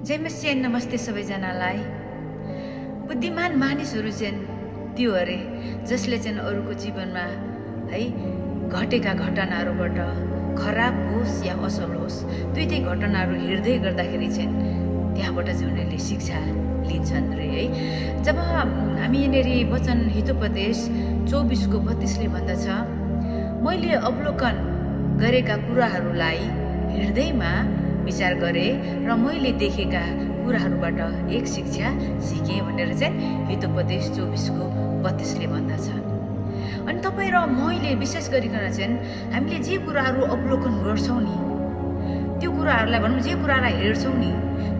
जय मसिह, नमस्ते सबैजनालाई। बुद्धिमान मानिसहरू चाहिँ त्यो अरे जसले चाहिँ अरूको जीवनमा है घटेका घटनाहरूबाट खराब होस् या असल होस् दुईटै घटनाहरू हेर्दै गर्दाखेरि चाहिँ त्यहाँबाट चाहिँ उनीहरूले शिक्षा लिन्छन् रे है। जब हामी यहाँनिर वचन हितोपदेश 24:32ले भन्दछ, मैले अवलोकन गरेका कुराहरूलाई हृदयमा विचार गरे र मैले देखेका कुराहरूबाट एक शिक्षा सिकेँ भनेर चाहिँ हितोपदेश 24:32ले भन्दछ। अनि तपाईँ र मैले विशेष गरिकन चाहिँ हामीले जे कुराहरू अवलोकन गर्छौँ नि, त्यो कुराहरूलाई भनौँ, जे कुरालाई हेर्छौँ नि,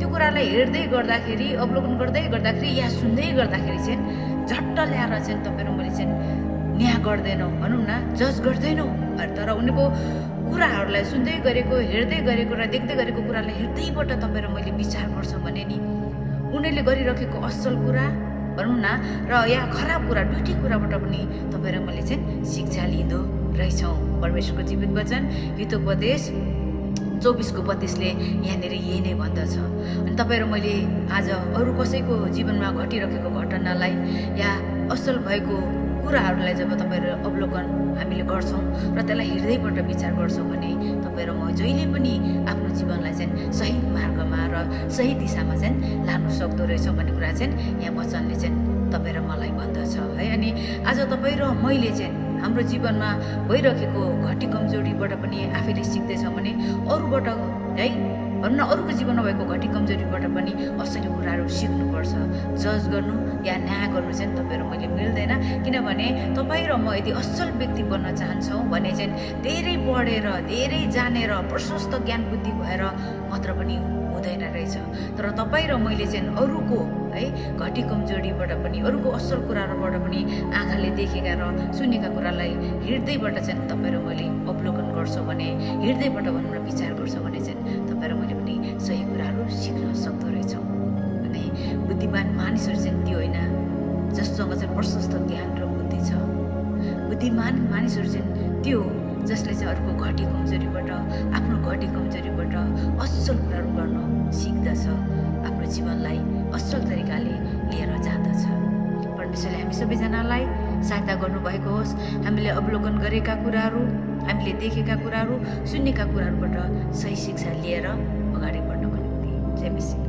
त्यो कुरालाई हेर्दै गर्दाखेरि, अवलोकन गर्दै गर्दाखेरि या सुन्दै गर्दाखेरि चाहिँ झट्ट ल्याएर चाहिँ तपाईँ र मैले चाहिँ न्याय गर्दैनौँ, भनौँ न, जज गर्दैनौँ। तर उनीको कुराहरूलाई सुन्दै गरेको, हेर्दै गरेको र देख्दै गरेको कुरालाई हृदयबाट तपाईँ र मैले विचार गर्छौँ भने नि उनीहरूले गरिरहेको असल कुरा भनौँ न र या खराब कुरा दुईटै कुराबाट पनि तपाईँ र मैले चाहिँ शिक्षा लिँदो रहेछौँ। परमेश्वरको जीवित वचन हितोपदेश 24:32ले यहाँनिर यही नै भन्दछ। अनि तपाईँ र मैले आज अरू कसैको जीवनमा घटिरहेको घटनालाई या असल भएको कुराहरूलाई जब तपाईँ र अवलोकन हामीले गर्छौँ र त्यसलाई हृदयबाट विचार गर्छौँ भने तपाईँ र म जहिले पनि आफ्नो जीवनलाई चाहिँ सही मार्गमा र सही दिशामा चाहिँ लानु सक्दो रहेछौँ भन्ने कुरा चाहिँ यहाँ वचनले चाहिँ तपाईँ र मलाई भन्दछ है। अनि आज तपाईँ र मैले चाहिँ हाम्रो जीवनमा भइरहेको घटी कमजोरीबाट पनि आफैले सिक्दैछौँ भने अरूबाट है भनौँ न, अरूको जीवनमा भएको घटी कमजोरीबाट पनि असली कुराहरू सिक्नुपर्छ। जज गर्नु या न्याय गर्नु चाहिँ तपाईँ र मैले मिल्दैन, किनभने तपाईँ र म यदि असल व्यक्ति बन्न चाहन्छौँ भने चाहिँ धेरै पढेर, धेरै जानेर, प्रशस्त ज्ञान बुद्धि भएर मात्र पनि हुँदैन रहेछ। तर तपाईँ र मैले चाहिँ अरूको है घटी कमजोरीबाट पनि, अरूको असल कुराहरूबाट पनि आँखाले देखेका र सुनेका कुरालाई हृदयबाट चाहिँ तपाईँ र मैले अवलोकन गर्छौँ भने, हृदयबाट भनौँ न विचार गर्छौँ भने चाहिँ तपाईँ र मैले पनि सही कुराहरू सिक्न सक्दो रहेछौँ। अनि बुद्धिमान मानिसहरू चाहिँ त्यो होइन जससँग चाहिँ प्रशस्त ज्ञान र बुद्धि छ। बुद्धिमान मानिसहरू चाहिँ त्यो जसले चाहिँ अरूको घटी कमजोरीबाट, आफ्नो घटी कमजोरीबाट असल कुराहरू गर्न सिक्दछ, आफ्नो जीवनलाई असल तरिकाले लिएर जाँदछ। परमेश्वरले हामी सबैजनालाई सहायता गर्नुभएको होस्। हामीले अवलोकन गरेका कुराहरू, हामीले देखेका कुराहरू, सुनेका कुराहरूबाट सही शिक्षा लिएर अगाडि बढ्नको निम्ति। जय मसिह।